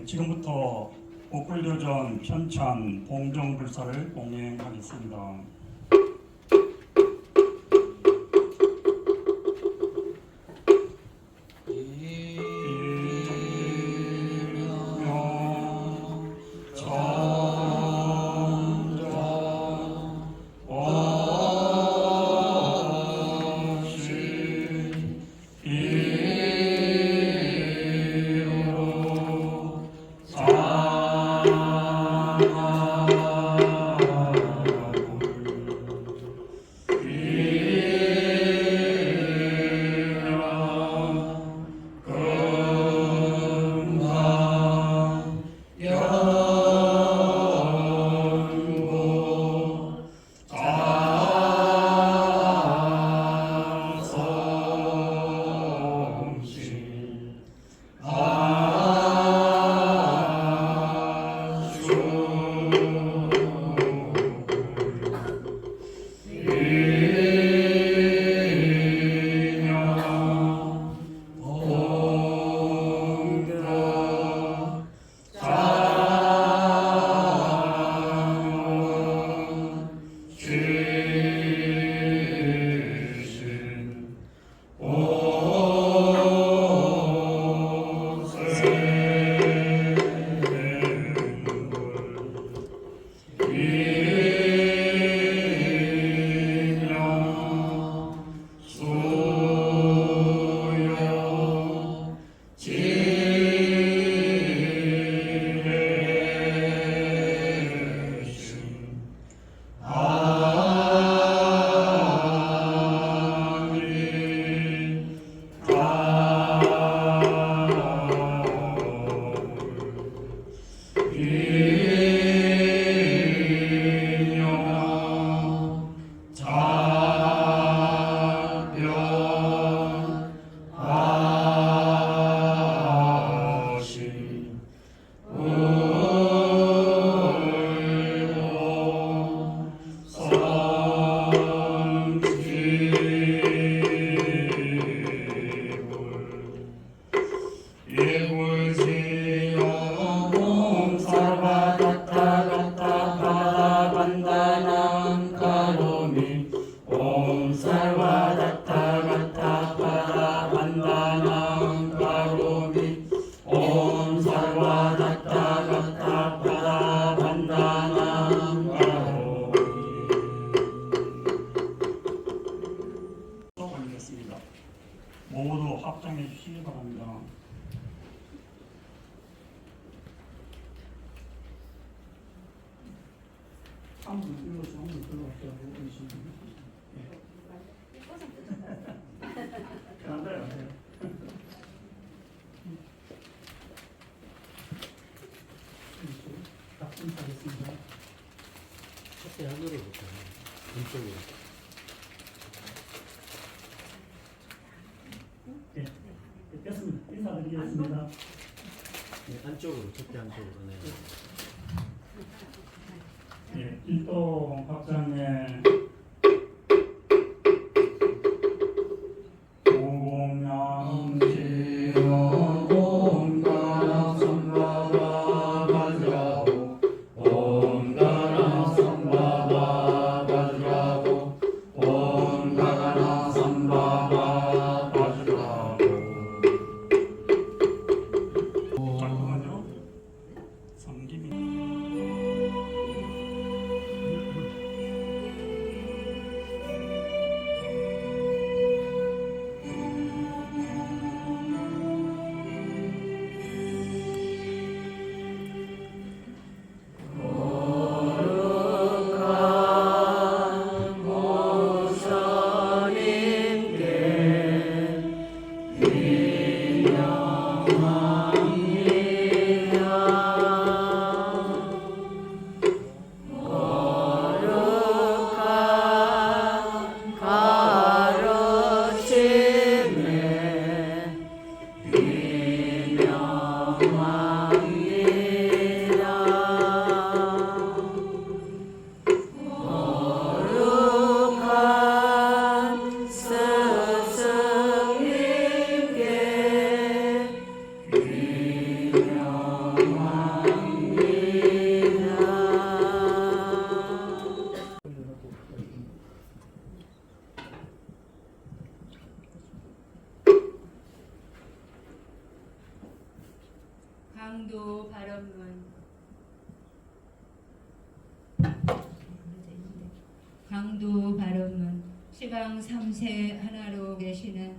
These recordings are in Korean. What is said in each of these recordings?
지금부터 옥불교전 편찬 봉정불사를 봉행하겠습니다. 모두 합장해 주시기 바랍니다. 한번 들어서 한번 들어왔다고 계시는 분. 안 돼요, 안 돼요. 답변하겠습니다. 첫째 안으로 볼까요? 왼쪽으로. 네, 됐습니다. 인사드리겠습니다. 네, 안쪽으로, 첫째 안쪽으로. 네. 예, 일동 박장의 강도 발언문 강도 발언문 시방 3세 하나로 계시는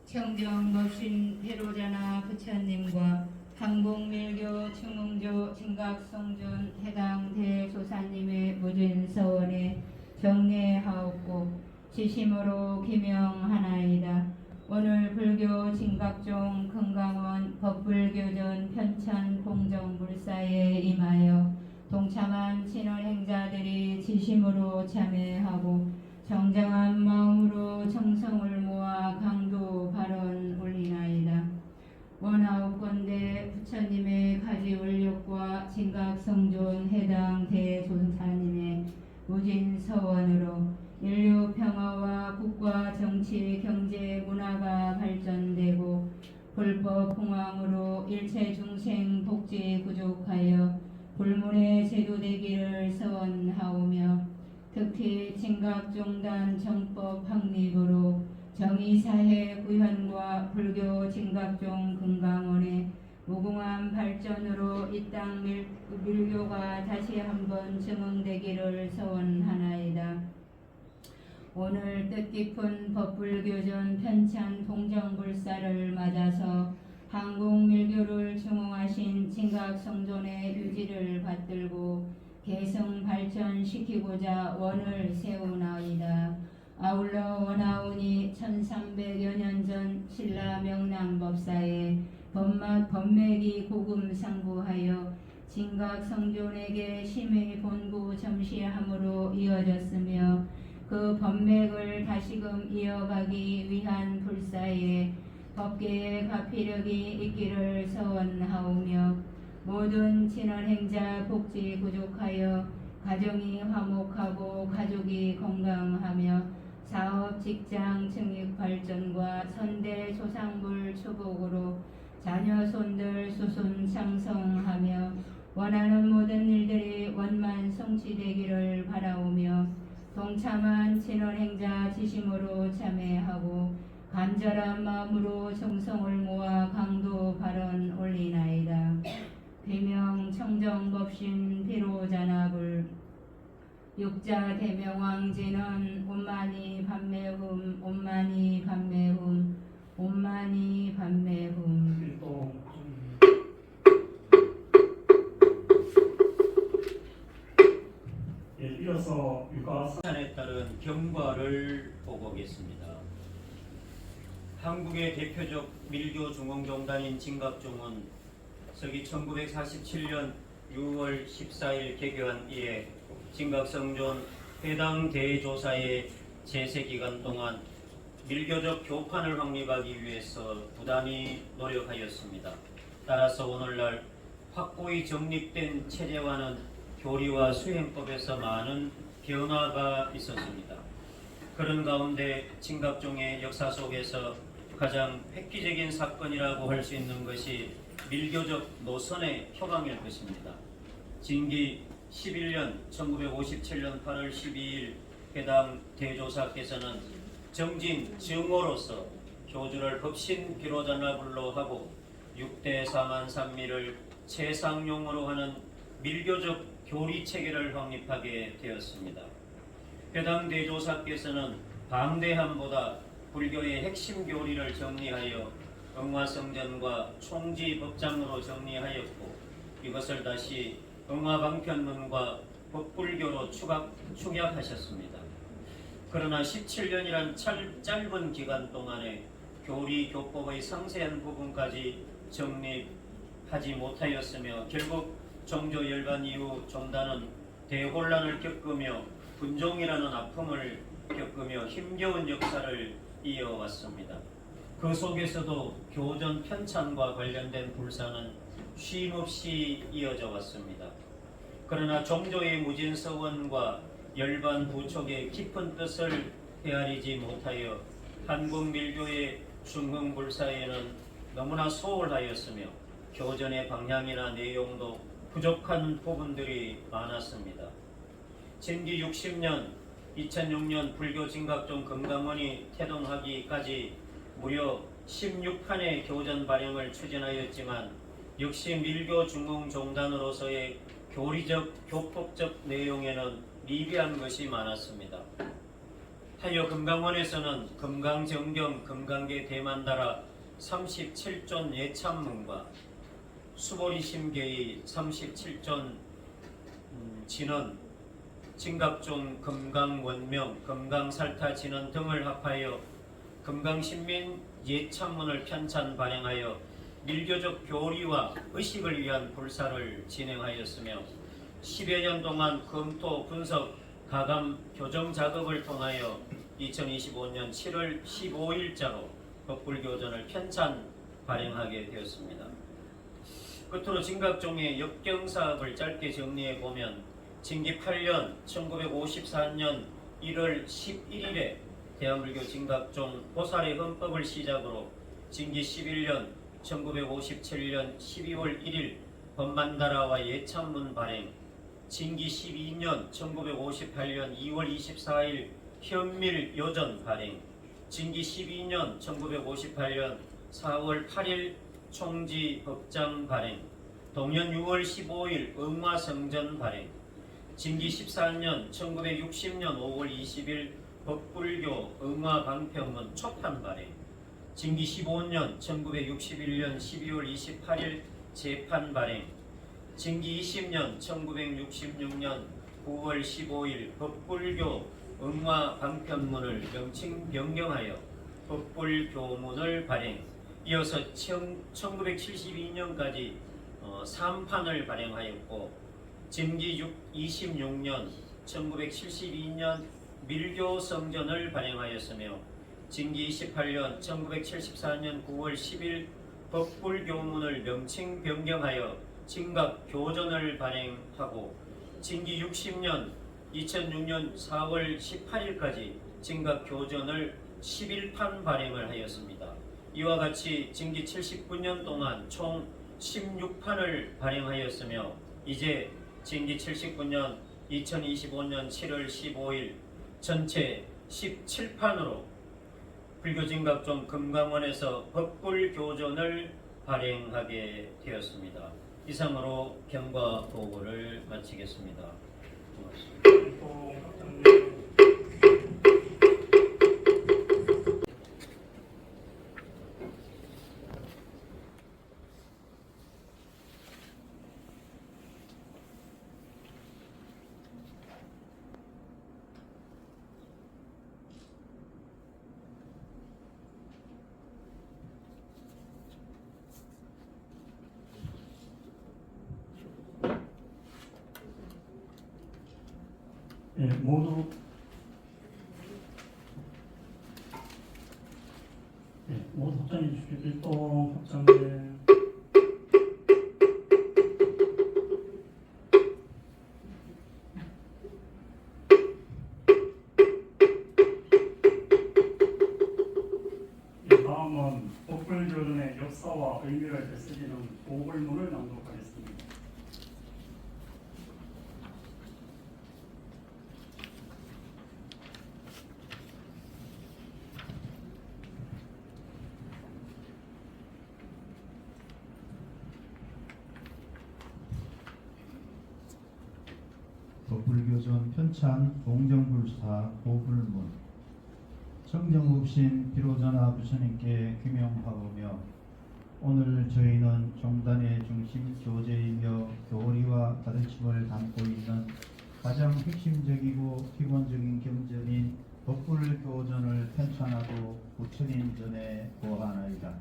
청정법신 배로자나 부처님과 한국밀교 충흥조 진각성존 해당 대조사님의 무진서원에 정례하옵고 지심으로 기명하나이다. 오늘 불교 진각종 금강원 법불교전 편찬 공정불사에 임하여 동참한 친원행자들이 지심으로 참여하고 정정한 마음으로 정성을 모아 강도 발언 올리나이다. 원하옵건대 부처님의 가지원력과 진각성존 해당 대조사님의 무진서원으로 인류 평화와 국가 정치 경제 문화가 발전되고 불법 공황으로 일체 중생 복지 부족하여 불문의 제도되기를 서원하오며 특히 진각종단 정법 확립으로 정의사회 구현과 불교 진각종 금강원의 무궁한 발전으로 이 땅 밀교가 다시 한번 증흥되기를 서원하나이다. 오늘 뜻깊은 법불교전 편찬 동정불사를 맞아서 한국밀교를 중흥하신 진각성존의 유지를 받들고 계승 발전시키고자 원을 세우나이다. 아울러 원하오니 1300여 년 전 신라 명랑법사에 법맥이 고금상부하여 진각성존에게 심의 본구 점시함으로 이어졌으며 그 법맥을 다시금 이어가기 위한 불사에 법계의 가피력이 있기를 서원하오며 모든 친원행자 복지 부족하여 가정이 화목하고 가족이 건강하며 사업 직장 증익 발전과 선대 조상물 추복으로 자녀 손들 수순 창성하며 원하는 모든 일들이 원만 성취되기를 바라오며 동참한 친원행자 지심으로 참여하고 간절한 마음으로 정성을 모아 강도 발언 올리나이다. 비명 청정법신 비로자나불 육자 대명왕지는 온만이 반매흠 온만이 반매흠 온만이 반매흠. 이어서 육아 에 따른 경과를 보고 오겠습니다. 한국의 대표적 밀교 중흥종단인 진각종은 서기 1947년 6월 14일 개교한 이래 진각성존 해당 대조사의 제세기간 동안 밀교적 교판을 확립하기 위해서 부단히 노력하였습니다. 따라서 오늘날 확고히 정립된 체제와는 교리와 수행법에서 많은 변화가 있었습니다. 그런 가운데 진각종의 역사 속에서 가장 획기적인 사건이라고 할 수 있는 것이 밀교적 노선의 표방일 것입니다. 진기 11년 1957년 8월 12일 해당 대조사께서는 정진 증오로서 교주를 법신 비로자나불로 하고 6대 사만삼미를 최상용으로 하는 밀교적 교리 체계를 확립하게 되었습니다. 해당 대조사께서는 방대함보다 불교의 핵심 교리를 정리하여 응화성전과 총지법장으로 정리하였고 이것을 다시 응화방편문과 법불교로 축약하셨습니다. 그러나 17년이란 짧은 기간 동안에 교리 교법의 상세한 부분까지 정립하지 못하였으며 결국 정조 열반 이후 종단은 대혼란을 겪으며 분종이라는 아픔을 겪으며 힘겨운 역사를 이어왔습니다. 그 속에서도 교전 편찬과 관련된 불사는 쉼없이 이어져 왔습니다. 그러나 종조의 무진서원과 열반 부촉의 깊은 뜻을 헤아리지 못하여 한국 밀교의 중흥불사에는 너무나 소홀하였으며 교전의 방향이나 내용도 부족한 부분들이 많았습니다. 진기 60년 2006년 불교 진각종 금강원이 태동하기까지 무려 16판의 교전 발행을 추진하였지만 역시 밀교 중흥종단으로서의 교리적, 교법적 내용에는 미비한 것이 많았습니다. 타여 금강원에서는 금강정경, 금강계 대만다라 37존 예참문과 수보리심계의 37존 진언, 진각종 금강원명, 금강살타 진언 등을 합하여 금강신민 예참문을 편찬 발행하여 밀교적 교리와 의식을 위한 불사를 진행하였으며 10여 년 동안 검토, 분석, 가감, 교정 작업을 통하여 2025년 7월 15일자로 법불교전을 편찬 발행하게 되었습니다. 끝으로 진각종의 역경사업을 짧게 정리해 보면 진기 8년 1954년 1월 11일에 대한불교 진각종 보살의 헌법을 시작으로 진기 11년 1957년 12월 1일 법만다라와 예참문 발행, 진기 12년 1958년 2월 24일 현밀 요전 발행, 진기 12년 1958년 4월 8일 총지 법장 발행, 동년 6월 15일 응화성전 발행, 진기 14년 1960년 5월 20일 법불교 응화방평문 초판 발행, 진기 15년 1961년 12월 28일 재판 발행, 진기 20년 1966년 9월 15일 법불교 응화방편문을 명칭 변경하여 법불교문을 발행, 이어서 1972년까지 3판을 발행하였고 진기 26년 1972년 밀교성전을 발행하였으며 진기 28년 1974년 9월 10일 법불교문을 명칭 변경하여 진각교전을 발행하고 진기 60년 2006년 4월 18일까지 진각교전을 11판 발행을 하였습니다. 이와 같이 진기 79년 동안 총 16판을 발행하였으며 이제 진기 79년 2025년 7월 15일 전체 17판으로 불교진각종 금강원에서 법불교전을 발행하게 되었습니다. 이상으로 경과 보고를 마치겠습니다. 고맙습니다. 예, 모두 확장해 주십시오. 일동 확장돼. 다음은 법불교전의 역사와 의미를 되새기는 보글문을 낭독하겠습니다. 법불교전 편찬 동정불사 보불문 청정법신 비로자나 부처님께 귀명하오며 오늘 저희는 종단의 중심 교제이며 교리와 가르침을 담고 있는 가장 핵심적이고 기본적인 경전인 법불교전을 편찬하고 부처님 전에 고하나이다.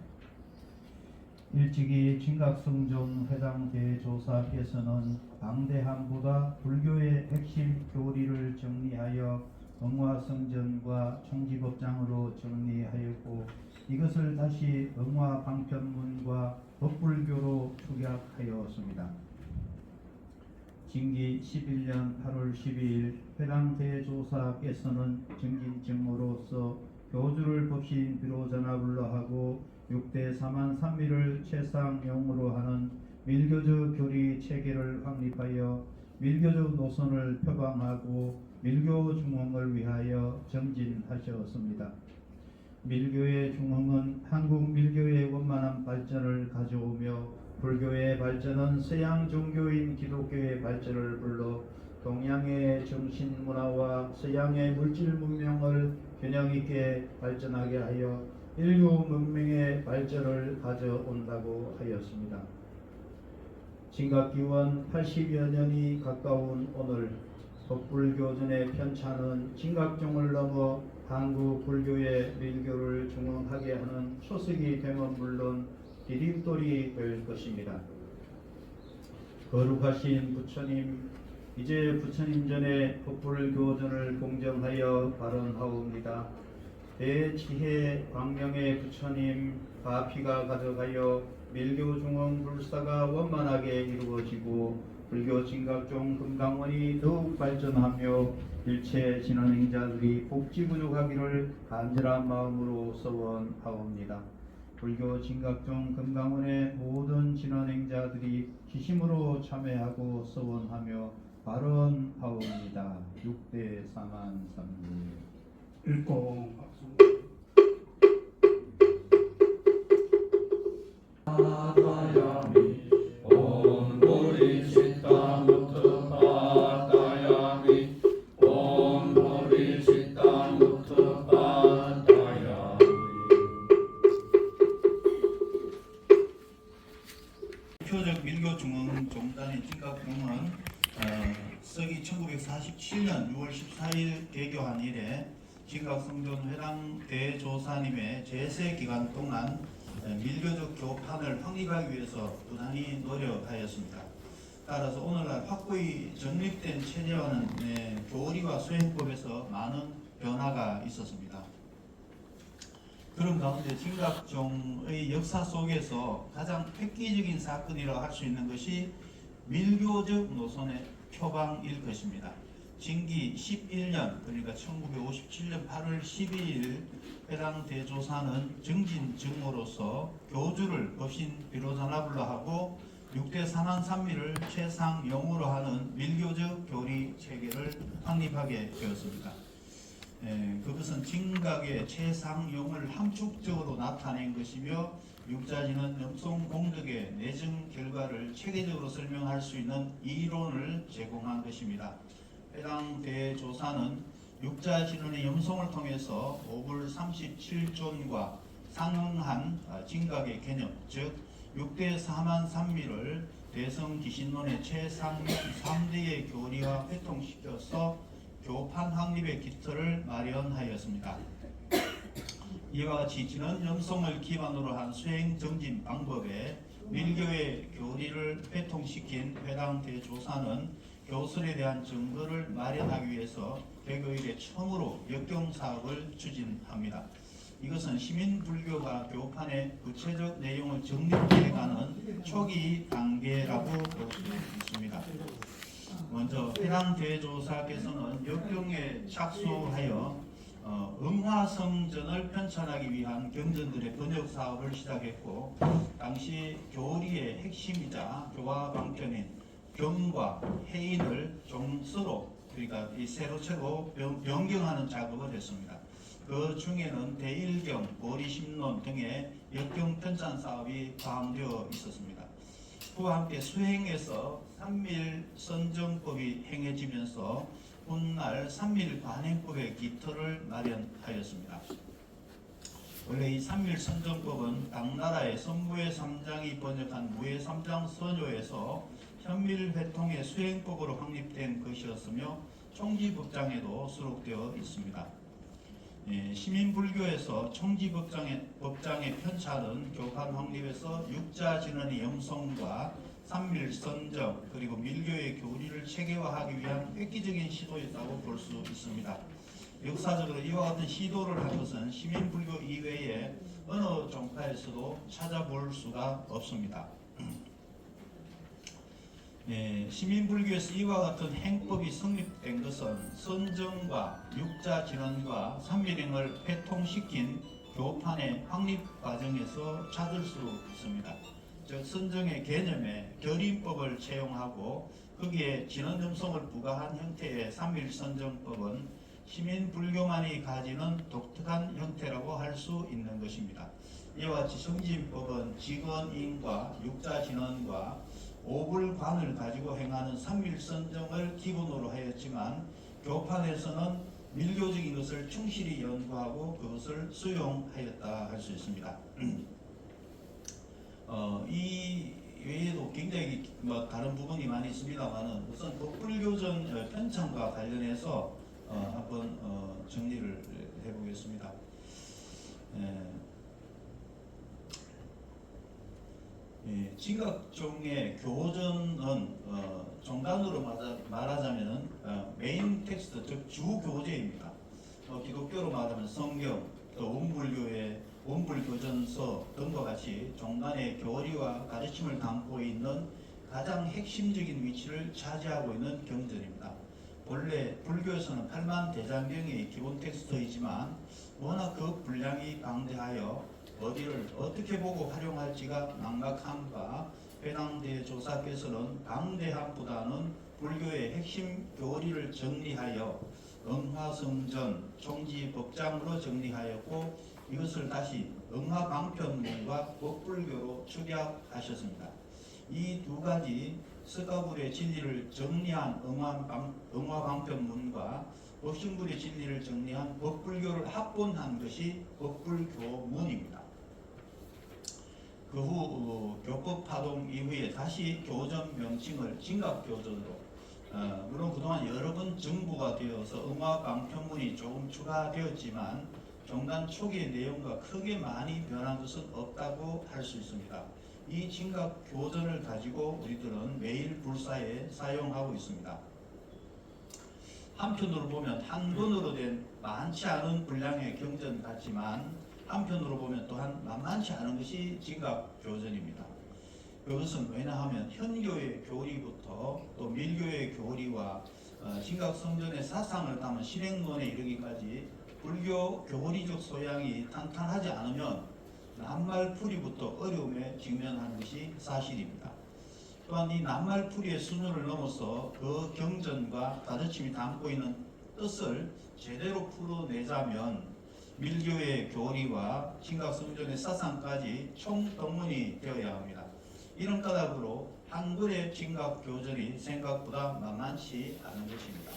일찍이 진각성종 회당 대조사께서는 방대함보다 불교의 핵심 교리를 정리하여 응화성전과 총지법장으로 정리하였고 이것을 다시 응화방편문과 법불교로 축약하였습니다. 진기 11년 8월 12일 회당 대조사께서는 정진증으로서 교주를 법신 비로자나불로 하고 6대 사만삼미를 최상용으로 하는 밀교적 교리 체계를 확립하여 밀교적 노선을 표방하고 밀교 중흥을 위하여 정진하셨습니다. 밀교의 중흥은 한국 밀교의 원만한 발전을 발전을 가져오며 불교의 발전은 서양 종교인 기독교의 발전을 불러 동양의 정신 문화와 서양의 물질 문명을 균형 있게 발전하게 하여 인류 문명의 발전을 가져온다고 하였습니다. 진각기원 80여 년이 가까운 오늘 법불교전의 편찬은 진각종을 넘어 한국 불교의 밀교를 중흥하게 하는 초석이 되면 물론 디딤돌이 될 것입니다. 거룩하신 부처님, 이제 부처님 전에 법불교전을 공정하여 발언하옵니다. 대지혜 광명의 부처님, 바피가 가져가여 밀교 중흥 불사가 원만하게 이루어지고 불교 진각종 금강원이 더욱 발전하며 일체 진언행자들이 복지 부족하기를 간절한 마음으로 서원하옵니다. 불교 진각종 금강원의 모든 진언행자들이 기심으로 참여하고 서원하며 발언하옵니다. 6대 사만삼리 일공 박수. 바다야미 온보리 식당부터 바다야미 온보리 식당부터 바다야미. 대표적 밀교중흥종단의 진각종은 서기 1947년 6월 14일 개교한 이래 진각성존 회당 대조사님의 제세 기간 동안 밀교적 교판을 확립하기 위해서 부단히 노력하였습니다. 따라서 오늘날 확고히 정립된 체제와는 교리와 수행법에서 많은 변화가 있었습니다. 그런 가운데 진각종의 역사 속에서 가장 획기적인 사건이라고 할 수 있는 것이 밀교적 노선의 표방일 것입니다. 진기 11년, 그러니까 1957년 8월 12일 회당 대조사는 정진 증오로서 교주를 법신 비로자나불로 하고 6대 산안삼미를 최상용으로 하는 밀교적 교리 체계를 확립하게 되었습니다. 그것은 진각의 최상용을 함축적으로 나타낸 것이며 육자지는 염송 공덕의 내정 결과를 체계적으로 설명할 수 있는 이론을 제공한 것입니다. 해당 대조사는 육자진언의 염송을 통해서 오불 37존과 상응한 진각의 개념, 즉 6대 사만삼미를 대성기신론의 최상용 3대의 교리와 회통시켜서 교판 확립의 기틀을 마련하였습니다. 이와 같이 진언 염송을 기반으로 한 수행 정진 방법에 밀교의 교리를 회통시킨 회당 대조사는 교설에 대한 증거를 마련하기 위해서 개교 이래 처음으로 역경 사업을 추진합니다. 이것은 시민불교가 교판의 구체적 내용을 정립해가는 초기 단계라고 볼 수 있습니다. 먼저 해당 대조사께서는 역경에 착수하여 음화성전을 편찬하기 위한 경전들의 번역 사업을 시작했고, 당시 교리의 핵심이자 교화 방편인 경과 해인을 종서로, 그러니까 이 세로체로 변경하는 작업을 했습니다. 그 중에는 대일경, 보리심론 등의 역경 편찬 사업이 포함되어 있었습니다. 그와 함께 수행에서 삼밀선정법이 행해지면서 훗날 삼밀관행법의 기틀을 마련하였습니다. 원래 이 삼밀선정법은 당나라의 선무회 삼장이 번역한 무회 삼장 서조에서 현밀회통의 수행법으로 확립된 것이었으며 총지법장에도 수록되어 있습니다. 시민불교에서 총지법장의 편찬은 교판 확립에서 육자진언의 염송과 삼밀선정 그리고 밀교의 교리를 체계화하기 위한 획기적인 시도였다고 볼 수 있습니다. 역사적으로 이와 같은 시도를 한 것은 시민불교 이외에 어느 종파에서도 찾아볼 수가 없습니다. 시민불교에서 이와 같은 행법이 성립된 것은 선정과 육자진언과 삼밀행을 회통시킨 교판의 확립 과정에서 찾을 수 있습니다. 즉 선정의 개념에 결인법을 채용하고 거기에 진언염송을 부과한 형태의 삼밀선정법은 시민불교만이 가지는 독특한 형태라고 할 수 있는 것입니다. 이와 같이 정진법은 직언인과 육자진언과 오불관을 가지고 행하는 삼밀선정을 기본으로 하였지만 교판에서는 밀교적인 것을 충실히 연구하고 그것을 수용하였다 할 수 있습니다. 이 외에도 굉장히 다른 부분이 많이 있습니다만은 우선 법불교전 편찬과 관련해서 한번 정리를 해보겠습니다. 진각종의 교전은 종단으로 말하자면 메인 텍스트, 즉 주교재입니다. 기독교로 말하면 성경, 또 원불교의 원불교전서 등과 같이 종단의 교리와 가르침을 담고 있는 가장 핵심적인 위치를 차지하고 있는 경전입니다. 본래 불교에서는 8만 대장경이 기본 텍스트이지만 워낙 그 분량이 방대하여 어디를 어떻게 보고 활용할지가 막막함과 회당대 조사께서는 방대함보다는 불교의 핵심 교리를 정리하여 응화성전 총지법장으로 정리하였고 이것을 다시 응화방편문과 법불교로 축약하셨습니다. 이 두 가지 스가불의 진리를 정리한 응화방편문과 법신불의 진리를 정리한 법불교를 합본한 것이 법불교문입니다. 그 후 교법파동 이후에 다시 교전 명칭을 진각교전으로 물론 그동안 여러 번 정부가 되어서 응화방편문이 조금 추가되었지만 종단 초기의 내용과 크게 많이 변한 것은 없다고 할 수 있습니다. 이 진각교전을 가지고 우리들은 매일 불사에 사용하고 있습니다. 한편으로 보면 한 권으로 된 많지 않은 분량의 경전 같지만 한편으로 보면 또한 만만치 않은 것이 진각교전입니다. 그것은 왜냐하면 현교의 교리부터 또 밀교의 교리와 진각성전의 사상을 담은 실행론에 이르기까지 불교 교리적 소양이 탄탄하지 않으면 낱말풀이부터 어려움에 직면하는 것이 사실입니다. 또한 이 낱말풀이의 수준을 넘어서 그 경전과 가르침이 담고 있는 뜻을 제대로 풀어내자면 밀교의 교리와 진각성전의 사상까지 총동원이 되어야 합니다. 이런 까닭으로 한글의 진각교전이 생각보다 만만치 않은 것입니다.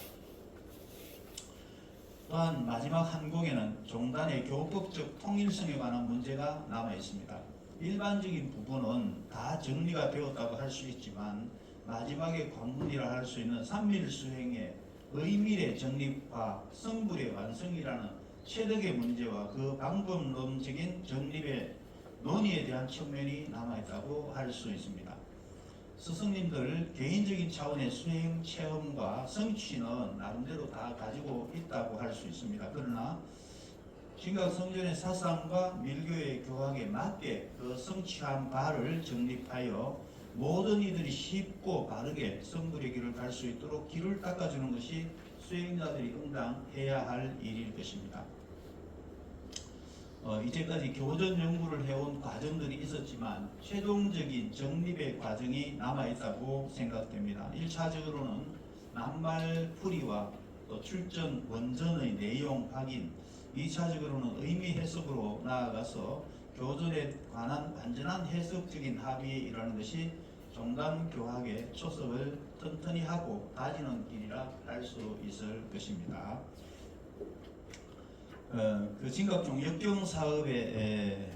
또한 마지막 한 곡에는 종단의 교법적 통일성에 관한 문제가 남아 있습니다. 일반적인 부분은 다 정리가 되었다고 할 수 있지만 마지막에 관문이라 할 수 있는 삼밀수행의 의밀의 정립과 성불의 완성이라는 체득의 문제와 그 방법론적인 정립의 논의에 대한 측면이 남아있다고 할 수 있습니다. 스승님들 개인적인 차원의 수행 체험과 성취는 나름대로 다 가지고 있다고 할 수 있습니다. 그러나 진각성전의 사상과 밀교의 교학에 맞게 그 성취한 바를 정립하여 모든 이들이 쉽고 바르게 성불의 길을 갈 수 있도록 길을 닦아주는 것이 수행자들이 응당해야 할 일일 것입니다. 이제까지 교전 연구를 해온 과정들이 있었지만 최종적인 정립의 과정이 남아있다고 생각됩니다. 1차적으로는 낱말풀이와 또 출전 원전의 내용 확인, 2차적으로는 의미 해석으로 나아가서 교전에 관한 완전한 해석적인 합의에 이르는 것이 종단 교학의 초석을 튼튼히 하고 다지는 길이라 할 수 있을 것입니다. 그 진각종 역경 사업의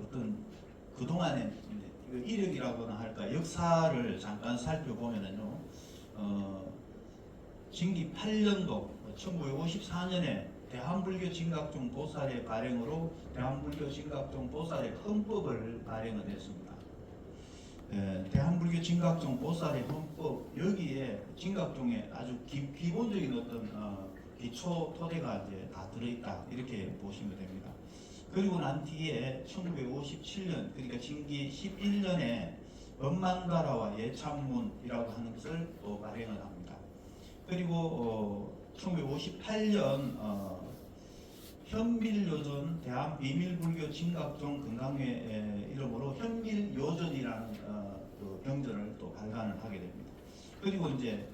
어떤 그동안의 이력이라고나 할까 역사를 잠깐 살펴보면은요, 진기 8년도 1954년에 대한불교 진각종 보살의 발행으로 대한불교 진각종 보살의 헌법을 발행을 했습니다. 대한불교 진각종 보살의 헌법, 여기에 진각종의 아주 기본적인 어떤 기초 토대가 이제 다 들어있다, 이렇게 보시면 됩니다. 그리고 난 뒤에 1957년, 그러니까 진기 11년에 엄만가라와 예찬문이라고 하는 것을 또 발행을 합니다. 그리고 1958년 현밀요전 대한비밀불교 진각종 건강회 이름으로 현밀요전이라는 그 경전을 또 발간을 하게 됩니다. 그리고 이제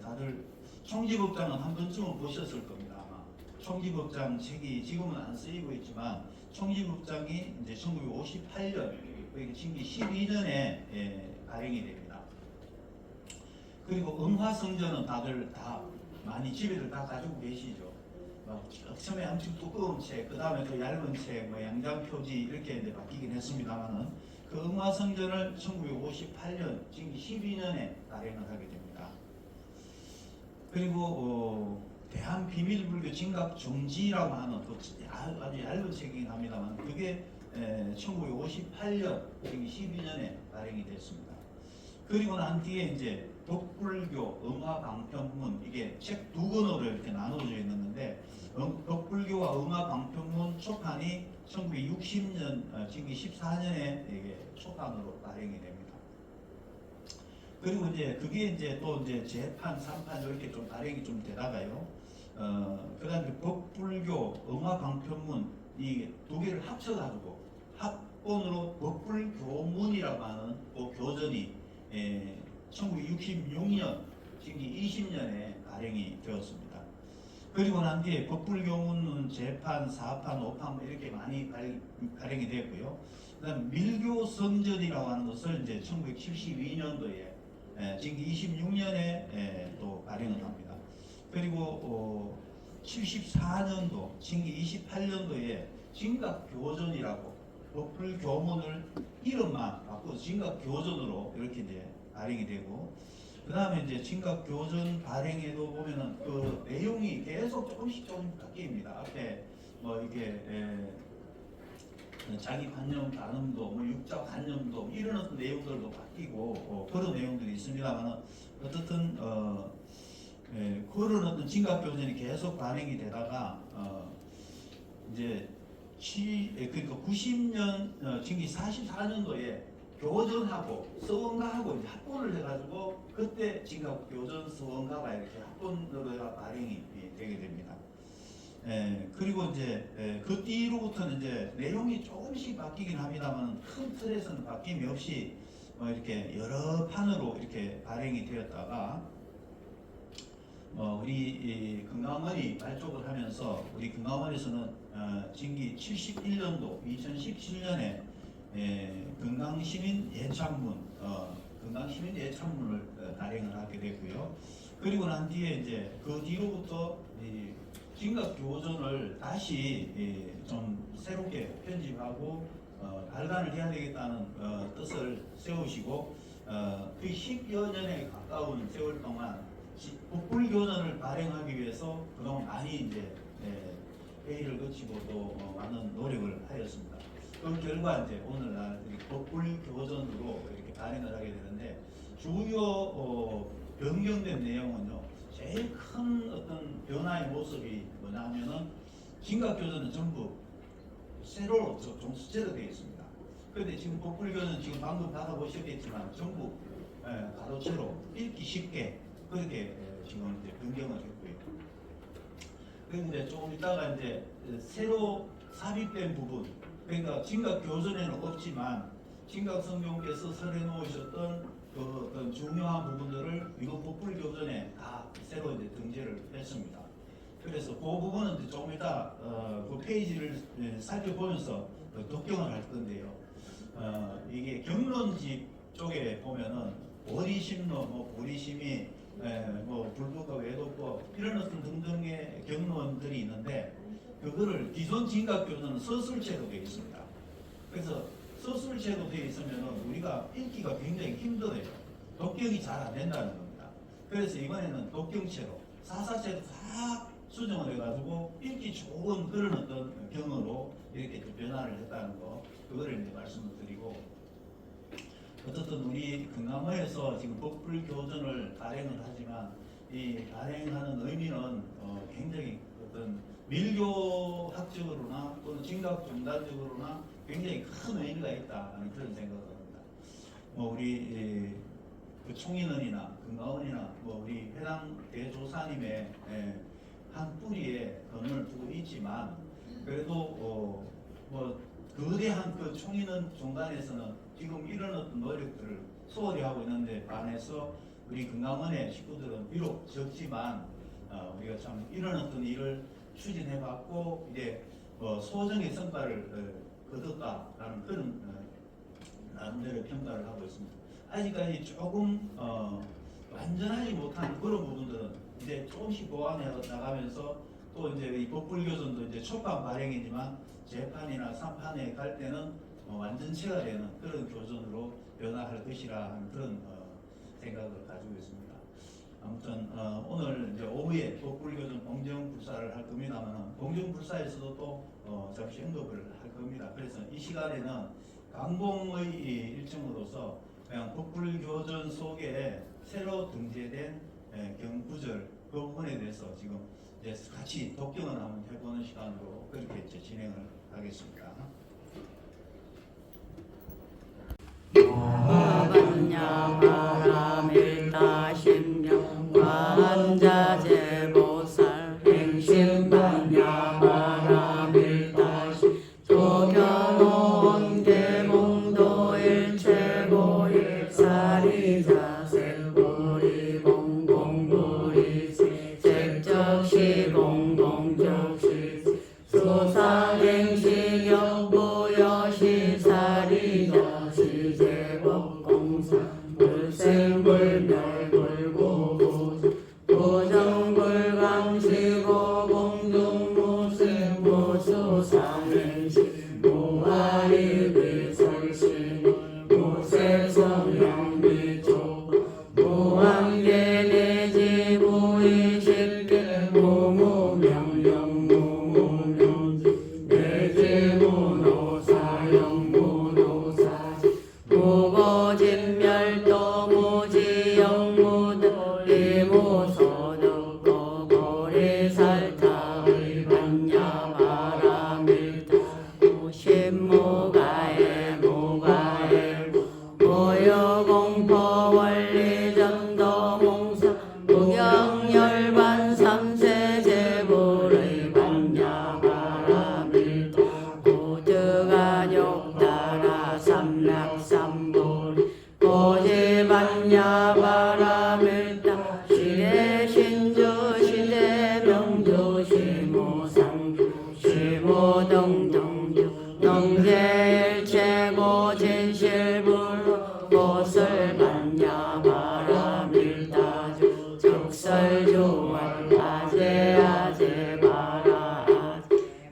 다들 총지법장은 한 번쯤은 보셨을 겁니다. 아마 총기법장 책이 지금은 안 쓰이고 있지만 총기법장이 이제 1958년 그러니까 징기 12년에 발행이 됩니다. 그리고 응화성전은 다들 다 많이 집에들 다 가지고 계시죠. 처음에 엄청 두꺼운 책, 그 다음에 또 얇은 책, 양장표지 이렇게 이제 바뀌긴 했습니다만은 그 응화성전을 1958년 징기 12년에 발행을 하게 됩니다. 그리고 대한비밀불교 진각정지라고 하는 또 아주 얇은 책이긴 합니다만 그게 1958년 징기 12년에 발행이 됐습니다. 그리고 난 뒤에 이제 덕불교 응화방편문 이게 책 두 권으로 이렇게 나눠져 있는데 덕불교와 응화방편문 초판이 1960년 징기 14년에 이게 초판으로 발행이 됩니다. 그리고 이제 그게 이제 또 이제 재판, 3판 이렇게 좀 발행이 좀 되다가요. 그다음에 법불교 응화방편문 이 두 개를 합쳐가지고 합본으로 법불교문이라고 하는 그 교전이 1966년 징기 20년에 발행이 되었습니다. 그리고 난 뒤에 법불교문은 재판, 4판, 5판 이렇게 많이 발행이 되었고요. 그다음 밀교성전이라고 하는 것을 이제 1972년도에 징기 26년에 또 발행을 합니다. 그리고 74년도 징기 28년도에 진각교전이라고 법불교문을 이름만 바꿔서 진각교전으로 이렇게 이제 발행이 되고 그 다음에 이제 진각교전 발행에도 보면은 그 내용이 계속 조금씩 바뀝니다. 앞에 뭐 이게 자기 관념 단음도 뭐 육자 관념도 이런 어떤 내용들도 바뀌고 그런 내용들이 있습니다만은 어떻든 그런 어떤 진각교전이 계속 발행이 되다가 이제 그러니까 90년 징기 44년도에 교전하고 서원가하고 이제 합본을 해가지고 그때 진각교전 서원가가 이렇게 합본으로 발행이 되게 됩니다. 그리고 이제 그 뒤로부터는 이제 내용이 조금씩 바뀌긴 합니다만 큰 틀에서는 바뀜이 없이 이렇게 여러 판으로 이렇게 발행이 되었다가 우리 금강원이 발족을 하면서 우리 금강원에서는 징기 71년도 2017년에 금강시민 예찬문 금강시민 예찬문을 발행을 하게 됐고요. 그리고 난 뒤에 이제 그 뒤로부터 진각교전을 다시 좀 새롭게 편집하고 발간을 해야 되겠다는 뜻을 세우시고 그 10여 년에 가까운 세월 동안 법불교전을 발행하기 위해서 그동안 많이 이제 회의를 거치고 또 많은 노력을 하였습니다. 그 결과 이제 오늘날 법불교전으로 이렇게 발행을 하게 되는데 주요 변경된 내용은요. 제일 큰 어떤 변화의 모습이 뭐냐 하면은 진각교전은 전부 세로로 종수체로 되어 있습니다. 그런데 지금 법불교는 지금 방금 받아보셨겠지만 전부 가로체로 읽기 쉽게 그렇게 지금 이제 변경을 했고요. 그런데 조금 있다가 이제 새로 삽입된 부분, 그러니까 진각교전에는 없지만 진각성경께서 설해 놓으셨던 그 어떤 중요한 부분들을 이거 법불교전에 다 새로 이제 등재를 했습니다. 그래서 그 부분은 이제 조금 이따 그 페이지를 살펴보면서 독경을 할 건데요. 이게 경론집 쪽에 보면은 보리심로, 뭐 보리심이 뭐 불법과 외도법 이런 어떤 등등의 경론들이 있는데 그거를 기존 진각교전은 서술체로 되어 있습니다. 그래서 서술체로 되어 있으면 우리가 읽기가 굉장히 힘들어요. 독경이 잘 안 된다는 겁니다. 그래서 이번에는 독경체로 사사체로 다 수정을 해가지고 읽기 좋은 그런 어떤 경으로 이렇게 변화를 했다는 거 그거를 이제 말씀을 드리고 어쨌든 우리 금강원에서 지금 법불교전을 발행을 하지만 이 발행하는 의미는 굉장히 어떤 밀교학적으로나 또는 진각종단적으로나 굉장히 큰 의미가 있다는 그런 생각을 합니다. 우리 그 총인원이나 금강원이나 우리 회당 대조사님의 한 뿌리에 건을 두고 있지만 그래도 거대한 그 총인원 종단에서는 지금 이런 어떤 노력들을 소홀히 하고 있는데 반해서 우리 금강원의 식구들은 비록 적지만 우리가 참 이런 어떤 일을 추진해봤고 이제 소정의 성과를 거뒀다라는 그런 나름대로 평가를 하고 있습니다. 아직까지 조금 완전하지 못한 그런 부분들은 이제 조금씩 보완해 나가면서 또 이제 이 법불교전도 이제 초판 발행이지만 재판이나 3판에 갈 때는 완전체가 되는 그런 교전으로 변화할 것이라 하는 그런 생각을 가지고 있습니다. 아무튼 오늘 이제 오후에 법불교전 공정불사를 할 겁니다만 공정불사에서도 또 잠시 언급을 할 겁니다. 그래서 이 시간에는 강봉의 일정으로서 그냥 법불교전 속에 새로 등재된 경구절 그 부분에 대해서 지금 이제 같이 독경을 한번 해보는 시간으로 그렇게 이제 진행을 하겠습니다. 반야바라밀다 심령관자재보살 행심반야바라밀다 조견온 계몽도일체고일 사리자세고리 공공고리 색적시 공공적시 수상행시역부여시 사리자 시제법공사 물생불멸불고고 부정불감시고 공중무생무수상행시 무아리비설시 무색성명비조 무한계내지 무의식계 무무명령무무명지 내지무노사영무노사 무고진멸도 무지영무도 이무소득고 고리살타의 반야바라밀타 무심무가에 무가에 무여공포원리전도몽사 무경열반 삼세제불의 반야바라밀타 고득아욕따라 삼락삼불 고지반야바라밀타 시대신주 시대명주 시무상주 시무동동주 농제일체고 진실불 고슬 반야바라밀타주 적설주월 아제아제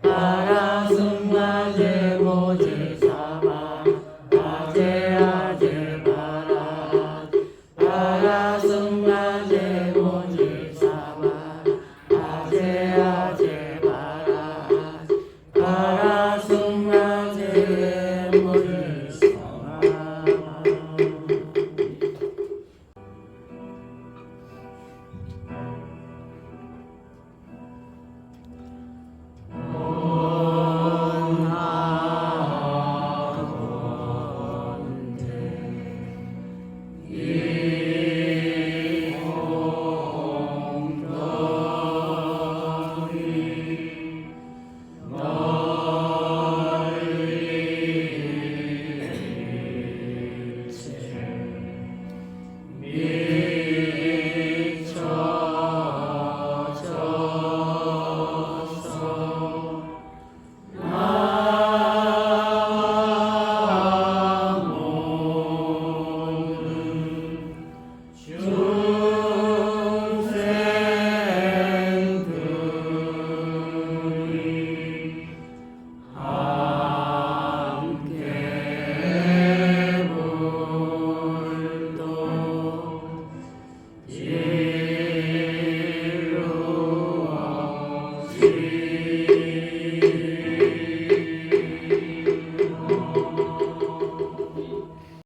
바라승아제 모지사바 아제아제 바라승아제 모지사바 아제아제 바라승아제